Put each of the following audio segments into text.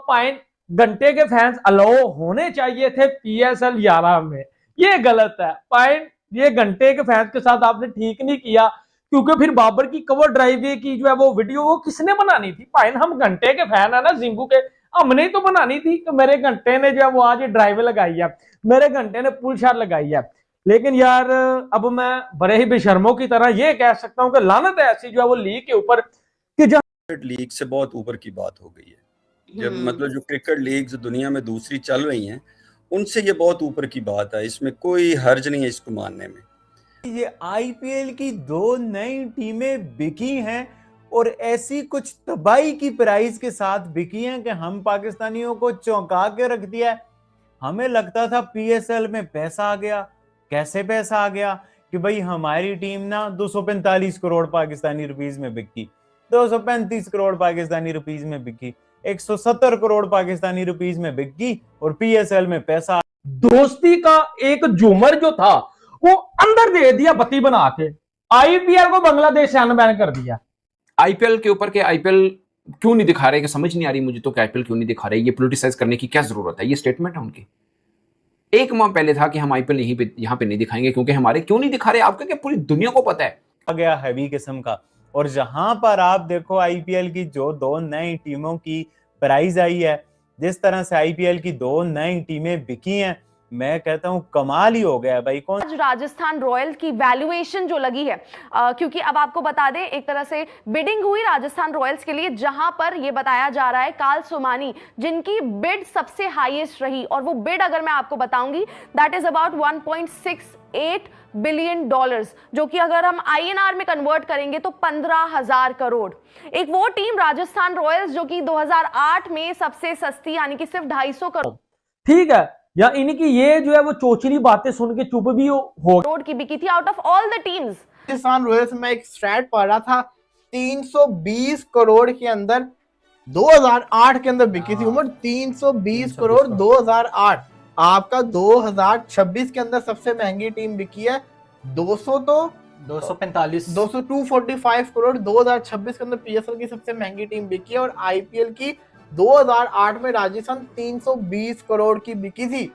Point घंटे के fans allow होने चाहिए थे PSL 11 में, ये गलत है पॉइंट। ये घंटे के फैंस के साथ आपने ठीक नहीं किया, क्योंकि फिर बाबर की कवर ड्राइव की जो है वो वीडियो वो किसने बनानी थी भाई? हम घंटे के फैन है ना जिंगू के, हमने तो बनानी थी कि मेरे घंटे ने जो है वो आज ड्राइव लगाई है, मेरे घंटे ने पुल शॉट लगाई है। लेकिन यार अब मैं बड़े ही बेशर्मों की तरह ये कह सकता हूं कि लानत है ऐसी जो है वो लीग के ऊपर कि क्रिकेट लीग से बहुत ऊपर की बात हो गई है। जब मतलब जो क्रिकेट लीग दुनिया में दूसरी चल रही हैं उनसे ये बहुत ऊपर की बात है, इसमें कोई हर्ज नहीं है इसको मानने में। ये IPL की 2 नई टीमें बिकी हैं और ऐसी कुछ तबाही की प्राइस के साथ बिकी हैं कि हम पाकिस्तानियों को चौंका के रख दिया है। हमें लगता था PSL में पैसा आ गया। कैसे पैसा आ गया कि भाई हमारी टीम ना 245 करोड़ पाकिस्तानी रुपीस में बिकी, 235 करोड़ पाकिस्तानी रुपीस में बिकी, 170 करोड़ पाकिस्तानी रुपीस में बिकी और PSL में पैसा। दोस्ती का एक झूमर जो था वो अंदर दे दिया बत्ती बना के, IPL को बांग्लादेश से अनबैन कर दिया। IPL के ऊपर के IPL क्यों नहीं दिखा रहे, कि समझ नहीं आ रही मुझे तो कि IPL क्यों नहीं दिखा रहे, ये पॉलिटिसाइज करने की क्या जरूरत है? ये स्टेटमेंट है उनकी। एक माह पहले था कि हम IPL यहाँ पे नहीं दिखाएंगे, क्योंकि हमारे क्यों नहीं दिखा रहे आपके, क्या पूरी दुनिया को पता है आ गया हैवी किस्म का। और जहां पर आप देखो IPL की जो 2 नई टीमों की प्राइस आई है, जिस तरह से IPL की 2 नई टीमें बिकी हैं, मैं कहता हूं कमाल ही हो गया भाई। कौन आज राजस्थान रॉयल की वैल्यूएशन जो लगी है, क्योंकि अब आपको बता दें एक तरह से बिडिंग हुई राजस्थान रॉयल्स के लिए, जहां पर यह बताया जा रहा है काल सोमानी जिनकी बिड सबसे हाईएस्ट रही, और वो बिड अगर मैं आपको बताऊंगी that is about 1.68 billion dollars, जो कि अगर हम INR में कन्वर्ट करेंगे तो 15,000 करोड़। एक वो टीम राजस्थान रॉयल्स जो कि 2008 में सबसे सस्ती यानी कि सिर्फ 250 करोड़, ठीक है, या इनकी ये जो है वो चोचली बातें सुन के चुप भी हो करोड़ की बिकी थी out of all the teams. Rajasthan Royals में एक स्टैट पढ़ रहा था 320 करोड़ के अंदर 2008 के अंदर बिकी थी उमर, 320 करोड़ 2008। आपका 2026 के अंदर सबसे महंगी टीम बिकी है 245 करोड़ 2026 के अंदर PSL की सबसे महंगी टीम बिकी है। और IPL की 2008 में राजस्थान 320 करोड़ की बिकी थी।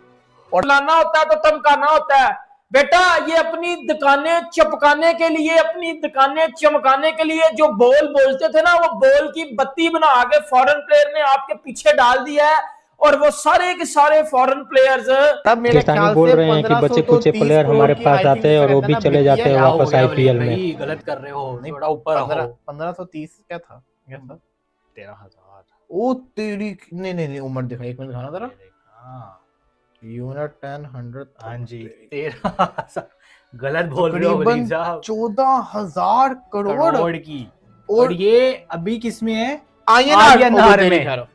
और लाना होता है तो तमकाना होता है बेटा, ये अपनी दुकानें चपकाने के लिए, अपनी दुकानें चमकाने के लिए जो बोल बोलते थे ना, वो बोल की बत्ती बना के फॉरेन प्लेयर ने आपके पीछे डाल दिया है, और वो सारे के सारे फॉरेन प्लेयर्स तब मेरे ख्याल बोल से रहे हैं कि बच्चे कुछ प्लेयर हमारे पास आते हैं और वो भी चले जाते हैं वापस IPL में। गलत कर रहे हो, थोड़ा ऊपर 1530 क्या था 13,000। ओ तेरी नहीं उम्र दिखा, एक मिनट दिखाना जरा। यूनिट 10 100, हाँ जी 13,000 गलत बोल रहे हो वलीद साहब, 14,000 करोड़ की। और ये अभी किस में है? INR में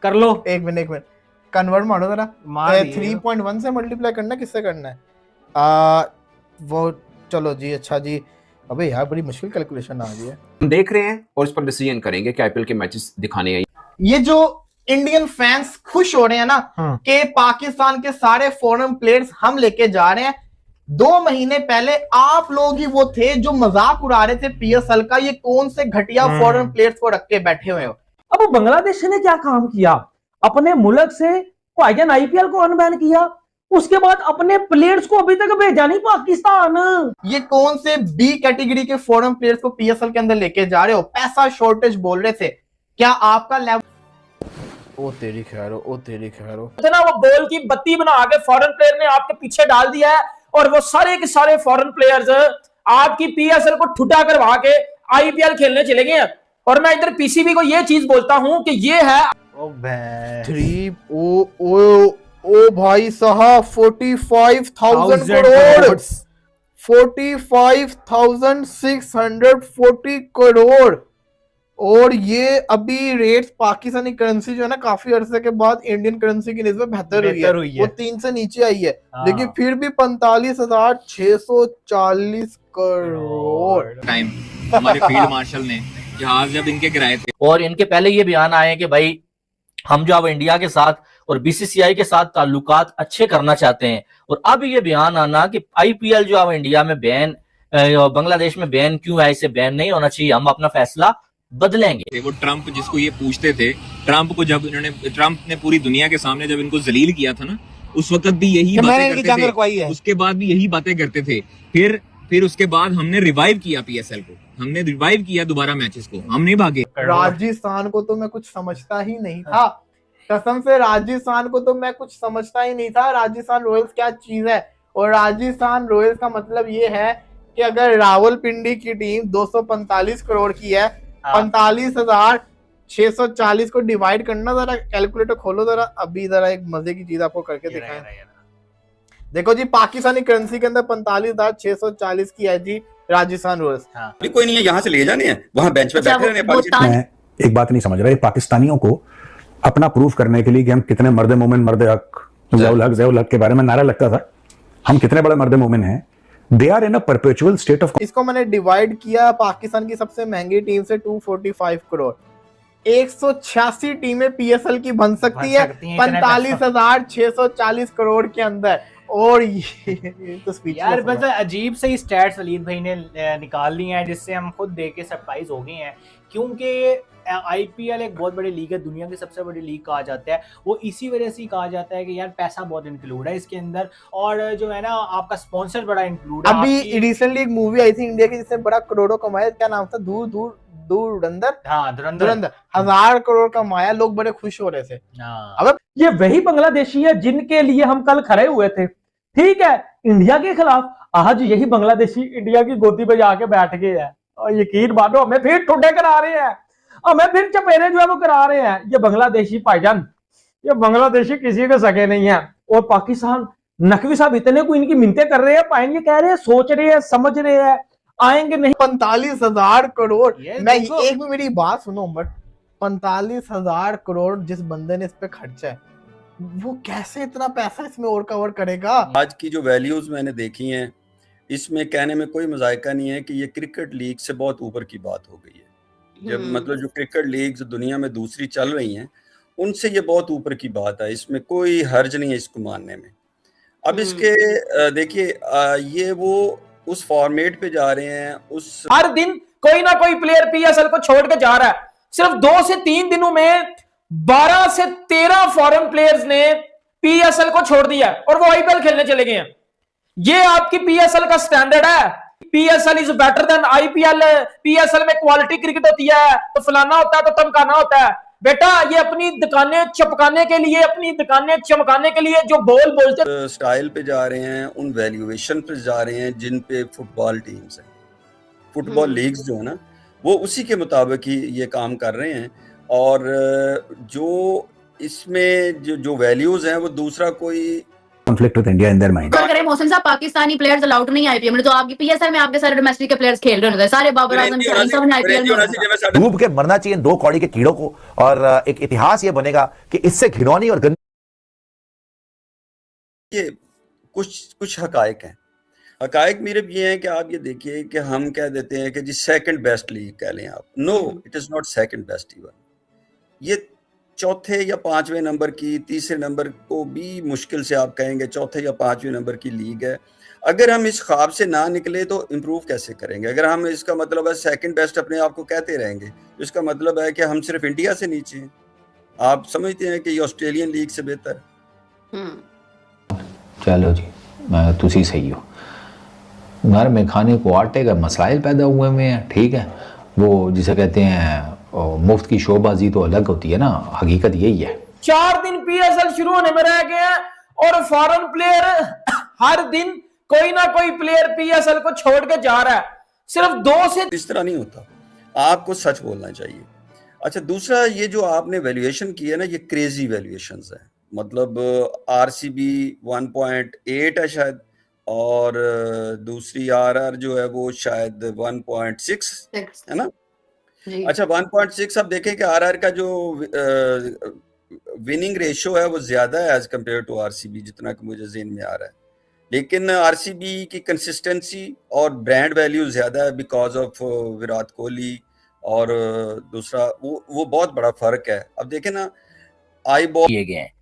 कर लो। एक मिनट कन्वर्ट मारो जरा, 3.1 से मल्टीप्लाई करना, किससे करना है? वो चलो जी, अच्छा जी। अबे यार बड़ी मुश्किल कैलकुलेशन आ गई है। हम देख रहे हैं और इस पर डिसीजन करेंगे कि IPL के मैचेस दिखाने हैं। ये जो इंडियन फैंस खुश हो रहे हैं ना कि पाकिस्तान के सारे फॉरेन प्लेयर्स हम लेके जा रहे हैं, 2 महीने पहले आप लोग ही वो थे जो मजाक उड़ा रहे थे PSL का, ये कौन से घटिया फॉरेन प्लेयर्स को रख के बैठे हुए हो। अब बांग्लादेश ने क्या काम किया? अपने मुल्क से भाईजान IPL को अनबैन किया, उसके बाद अपने प्लेयर्स को अभी तक भेजा नहीं पाकिस्तान। ये कौन से B कैटेगरी के फॉरेन प्लेयर्स को PSL के अंदर लेके जा रहे हो? पैसा शॉर्टेज बोल रहे थे, क्या आपका लेवल? ओ तेरी खैर हो ना, वो बॉल की बत्ती बना के फॉरेन प्लेयर ने आपके पीछे डाल दिया है, और वो सारे के सारे फॉरेन प्लेयर्स आपकी PSL को ठुटा करवा के IPL खेलने चले गए हैं। और मैं इधर PCB को ये चीज बोलता हूं कि ये है ओ भाई साहब 45,000 करोड़, 45,640 करोड़। और ये अभी रेट्स पाकिस्तानी करेंसी जो है ना काफी अरसे के बाद इंडियन करेंसी की निस्बत बेहतर हुई है, वो 3 से नीचे आई है, लेकिन फिर भी 45,640 करोड़। टाइम हमारे फील्ड मार्शल ने जहाज जब इनके गिराए थे, और इनके पहले ये बयान आए कि भाई हम जो अब इंडिया के साथ और BCCI के साथ ताल्लुकात अच्छे करना चाहते हैं। और अब ये बयान आना कि IPL जो अब इंडिया में बैन, बांग्लादेश में बैन क्यों है, इसे बैन नहीं होना चाहिए, हम अपना फैसला बदलेंगे। वो ट्रंप जिसको ये पूछते थे, ट्रंप ने पूरी दुनिया के सामने जब इनको जलील किया था ना, उस वक्त भी यही बातें करते थे, उसके बाद भी यही बातें करते थे। फिर उसके बाद हमने रिवाइव किया पीएसएल को, हमने रिवाइव किया दोबारा मैचेस को, हम नहीं भागे। राजस्थान को तो मैं कुछ समझता ही नहीं था, कसम से राजस्थान को तो मैं कुछ समझता ही नहीं था। राजस्थान रॉयल्स क्या चीज है, और राजस्थान रॉयल्स का मतलब ये है कि अगर रावलपिंडी की टीम 245 करोड़ की है, 45,640 को डिवाइड करना, जरा कैलकुलेटर खोलो जरा, अभी जरा एक मजे की चीज आपको करके दिखाएं। देखो जी, पाकिस्तानी करेंसी के अंदर 45,640 की है जी राजस्थान रॉयल्स। अभी कोई नहीं है, यहाँ से ले जाने हैं, वहां बेंच पे बैठे रहने। मैं एक बात नहीं समझ रहा, पाकिस्तानियों को अपना प्रूफ करने के लिए कि हम कितने मर्द मोमिन, मर्द हक, ज़ेउल हक के बारे में नारा लगता था, हम कितने बड़े मर्द मोमिन हैं। They are in a perpetual state of. इसको मैंने डिवाइड किया पाकिस्तान की सबसे महंगी टीम से 245 करोड़। 186 टीमें पीएसएल की बन सकती है 45,640 करोड़ के अंदर। और ये तो यार बस अजीब से स्टैट्स वलीद भाई ने निकाल ली हैं, जिससे हम खुद देख के सरप्राइज हो गए हैं, क्योंकि आईपीएल एक बहुत बड़ी लीग है, दुनिया की सबसे बड़ी लीग कहा जाता है। वो इसी वजह से कहा जाता है कि यार पैसा बहुत इंक्लूड है इसके अंदर, और जो है ना आपका स्पॉन्सर बड़ा इंक्लूड है। अभी रिसेंटली एक मूवी आई थी इंडिया की जिसने बड़ा करोड़ों कमाया, क्या नाम था, धुरंधर। हाँ, धुरंधर 1000 करोड़ कमाया, लोग बड़े खुश हो रहे थे। अब ये वही बांग्लादेशी है जिनके लिए हम कल खड़े हुए थे, ठीक है, इंडिया के खिलाफ। आज यही बांग्लादेशी इंडिया की गोदी पे जाके बैठ गए हैं, और यकीन मानो हमें फिर ठुड्डे करा रहे हैं, हमें फिर चपेरे जो है वो करा रहे हैं। ये बांग्लादेशी भाईजान, ये बांग्लादेशी किसी के सके नहीं है। और पाकिस्तान नकवी साहब इतने को इनकी मिन्नतें कर रहे हैं, पाएंगे, कह रहे हैं, सोच रहे हैं, समझ रहे हैं, आएंगे नहीं। 45,000 करोड़। मैं एक भी मेरी बात सुनो, बट 45,000 करोड़ जिस बंदे ने इस पे खर्चा है, वो कैसे इतना पैसा इसमें और कवर करेगा। आज की जो वैल्यूज मैंने देखी हैं, इसमें कहने में कोई मजायका नहीं है कि ये क्रिकेट लीग से बहुत ऊपर की बात हो गई है। जब मतलब जो क्रिकेट लीग्स दुनिया में दूसरी चल रही हैं, उनसे ये बहुत ऊपर की बात है, इसमें कोई हर्ज नहीं है इसको मानने में। अब इसके देखिए, ये वो उस फॉर्मेट पे जा रहे हैं, उस हर दिन कोई ना कोई प्लेयर पीएसएल को छोड़ के जा रहा है। सिर्फ 2 से 3 दिनों में 12 से 13 फॉरेन प्लेयर्स ने पीएसएल को छोड़ दिया और वो आईपीएल खेलने चले गए हैं। ये आपकी पीएसएल का स्टैंडर्ड है? PSL is better than IPL, PSL में क्वालिटी क्रिकेट होती है, तो फलाना होता है, तो तमकाना होता है। बेटा, ये अपनी दुकानें चमकाने के लिए, अपनी दुकानें चमकाने के लिए जो बोल बोलते स्टाइल पे जा रहे हैं, उन वैल्यूएशन पे जा रहे हैं जिन पे फुटबॉल टीम्स हैं, फुटबॉल लीग्स जो है ना, वो उसी के मुताबिक ही ये काम कर रहे हैं। और जो इसमें जो वैल्यूज हैं, वो दूसरा कोई conflict with India in their mind. अगर मोहसिन साहब, पाकिस्तानी प्लेयर्स अलाउड नहीं आईपीएल में, तो आपकी पीएसएल में आपके सारे डोमेस्टिक के प्लेयर्स खेल रहे होते हैं, सारे बाबर आजम शाहीन सब ने आईपीएल में। डूब के मरना चाहिए 2 कौड़ी के कीड़ों को, और एक इतिहास ये बनेगा कि इससे घिनौनी और गंदी। ये कुछ हकायक हैं। हकायक मेरे ये हैं कि आप ये देखिए कि हम कह देते हैं कि जी सेकंड बेस्ट लीग कह लें आप। No, it is not second best even. ये चौथे या 5वें नंबर की, तीसरे नंबर को भी मुश्किल से आप कहेंगे चौथे या 5वें नंबर की लीग है। अगर हम इस ख्वाब से ना निकले तो इम्प्रूव कैसे करेंगे? अगर हम इसका मतलब है सेकंड बेस्ट अपने आप को कहते रहेंगे, तो इसका मतलब है कि हम सिर्फ इंडिया से नीचे हैं। आप समझते हैं कि ये ऑस्ट्रेलियन लीग से बेहतर है? चलो जी, तुसी सही हो। घर में खाने को आटे का मसाइल पैदा हुए हैं, ठीक है, वो जिसे कहते हैं मुफ्त की शोबाजी तो अलग होती है ना, हकीकत यही है। 4 दिन पीएसएल शुरू होने में रह गए हैं और फॉरेन प्लेयर हर दिन कोई ना कोई प्लेयर पीएसएल को छोड़ के जा रहा है। सिर्फ 2 से इस तरह नहीं होता, आपको सच बोलना चाहिए। अच्छा, दूसरा ये जो आपने वैल्यूएशन की है ना, ये क्रेजी वैल्यूएशंस है। मतलब आरसीबी 1.8 है शायद, और दूसरी आरआर जो है वो शायद 1.6 है ना। अच्छा, 1.6 आप देखें कि आरआर का जो विनिंग रेशियो है वो ज्यादा है एज कंपेयर टू आरसीबी, जितना कि मुझे ज़हन में आ रहा है। लेकिन आरसीबी की कंसिस्टेंसी और ब्रांड वैल्यू ज्यादा है बिकॉज ऑफ विराट कोहली, और दूसरा वो बहुत बड़ा फर्क है। अब देखें ना, आई बॉल किए गए हैं,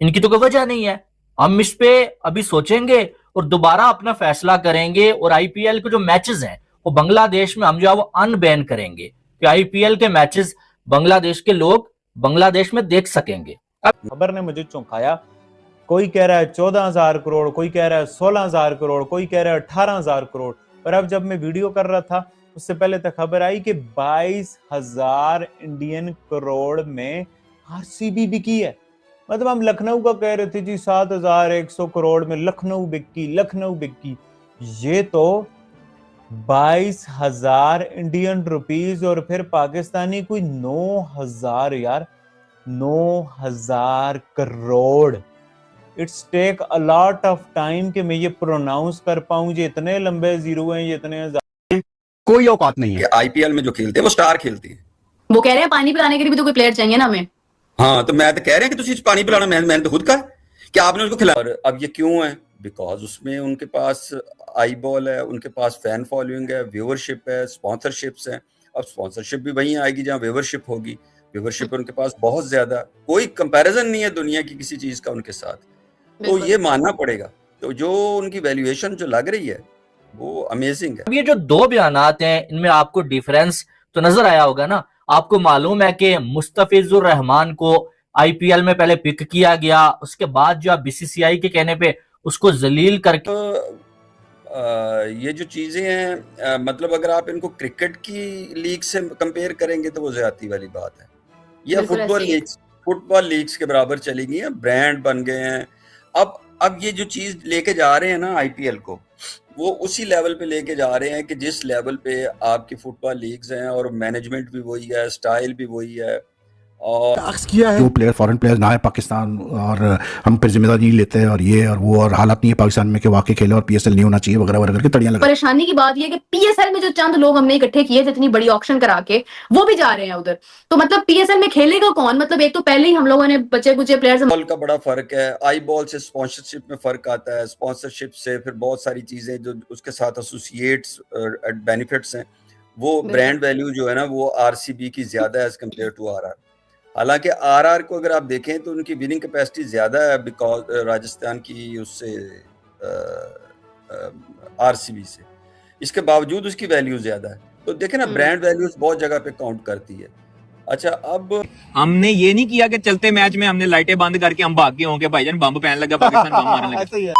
इनकी तो कोई वजह नहीं है। हम इस पे अभी सोचेंगे और दोबारा अपना फैसला करेंगे, और आईपीएल के जो मैचेस हैं वो बांग्लादेश में हम जो है वो अनबैन करेंगे। कि आईपीएल के मैचेस बांग्लादेश के लोग बांग्लादेश में देख सकेंगे। खबर ने मुझे चौंकाया। कोई कह रहा है 14,000 करोड़, कोई कह रहा है 16,000 करोड़, कोई कह रहा है 18,000 करोड़। पर अब जब मैं वीडियो कर रहा था उससे पहले तक खबर आई कि 22,000 इंडियन करोड़ में आरसीबी बिकी है। मतलब हम लखनऊ का कह रहे थे जी 7,100 करोड़ में लखनऊ बिकी। ये तो 22,000 इंडियन रुपीस और फिर पाकिस्तानी कोई 9,000 यार, 9,000 crore. It's take a lot of time कि मैं ये प्रोनाउंस कर पाऊं। ये इतने लंबे जीरो हैं, ये इतने कोई औकात नहीं है। आईपीएल में जो खेलते हैं वो स्टार खेलती है। वो कह रहे हैं पानी पिलाने के लिए भी तो कोई प्लेयर चाहिए ना हमें। हाँ, तो मैं तो कह रहे हैं कि तुझे पानी पिलाना, मैंने तो खुद कहा कि आपने उसको खिलाया। और अब ये क्यों है? बिकॉज उसमें उनके पास आई बॉल है, उनके पास फैन फॉलोइंग है, व्यूअरशिप है, स्पॉन्सरशिप्स हैं। अब स्पॉन्सरशिप भी वहीं आएगी जहाँ व्यूअरशिप होगी। व्यूअरशिप उनके पास बहुत ज्यादा, कोई कंपैरिजन नहीं है दुनिया की किसी चीज का उनके साथ। तो ये मानना पड़ेगा। तो जो उनकी वैल्यूएशन जो लग रही है वो अमेजिंग है। अब ये जो दो बयानात हैं इनमें आपको डिफरेंस तो नजर आया होगा ना। आपको मालूम है कि मुस्तफिजुर रहमान को आईपीएल में पहले पिक किया गया, उसके बाद जो बीसीसीआई के कहने पे उसको जलील करके ये जो चीजें हैं, मतलब अगर आप इनको क्रिकेट की लीग से कंपेयर करेंगे तो वो ज्यादती वाली बात है। ये फुटबॉल लीग्स के बराबर चली गई हैं, ब्रांड बन गए हैं। अब ये जो चीज लेके जा रहे हैं ना आईपीएल को, वो उसी लेवल पे लेके जा रहे हैं कि जिस लेवल पे आपकी फुटबॉल लीग्स हैं, और मैनेजमेंट भी वही है, स्टाइल भी वही है। और किया है, जो प्लेयर फॉरेन प्लेयर ना है पाकिस्तान, और हम फिर जिम्मेदारी नहीं लेते हैं, और ये और वो, और हालात नहीं है पाकिस्तान में कि वाकई खेले और पीएसएल नहीं होना चाहिए वगैरह वगैरह करके तड़ियां लगा। परेशानी की बात यह कि पीएसएल में जो चंद लोग हमने इकट्ठे किए जितनी बड़ी ऑक्शन करा के, वो भी जा रहे हैं उधर। तो मतलब पीएसएल में खेलेगा कौन? मतलब एक तो पहले ही हम लोगों ने बचे कुचे प्लेयर्स। बॉल का बड़ा फर्क है, आई बॉल से स्पॉन्सरशिप में फर्क आता है, स्पॉन्सरशिप से फिर बहुत सारी चीजें जो उसके साथ एसोसिएट्स बेनिफिट्स हैं, वो ब्रांड वैल्यू जो है ना वो आरसीबी की ज्यादा है एज कम्पेयर टू आरआर। हालांकि आरआर को अगर आप देखें तो उनकी विनिंग कैपेसिटी ज्यादा है बिकॉज राजस्थान की उससे आरसीबी से, इसके बावजूद उसकी वैल्यू ज्यादा है। तो देखें ना, ब्रांड वैल्यूज बहुत जगह पे काउंट करती है। अच्छा, अब हमने ये नहीं किया कि चलते मैच में हमने लाइटें बंद करके हम भाग गए होंगे, भाईजान बम पहन लगा, पाकिस्तान बम मारने लगा।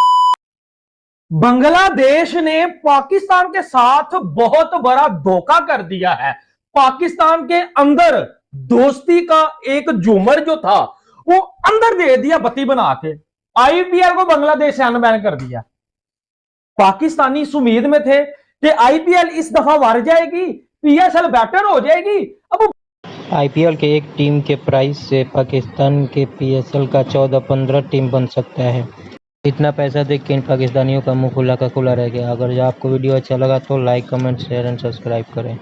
बांग्लादेश ने पाकिस्तान के साथ बहुत बड़ा धोखा कर दिया है। पाकिस्तान के अंदर दोस्ती का एक झूमर जो था वो अंदर दे दिया बत्ती बना के। आईपीएल को बांग्लादेश से अनबैन कर दिया। पाकिस्तानी इस उम्मीद में थे कि आईपीएल इस दफा हार जाएगी, पीएसएल बेटर हो जाएगी। अब आईपीएल के एक टीम के प्राइस से पाकिस्तान के पीएसएल का 14-15 टीम बन सकता है। इतना पैसा देख के इन पाकिस्तानियों का मुंह खुला का खुला रह गया। अगर आपको वीडियो अच्छा लगा तो like, comment, share and subscribe करें।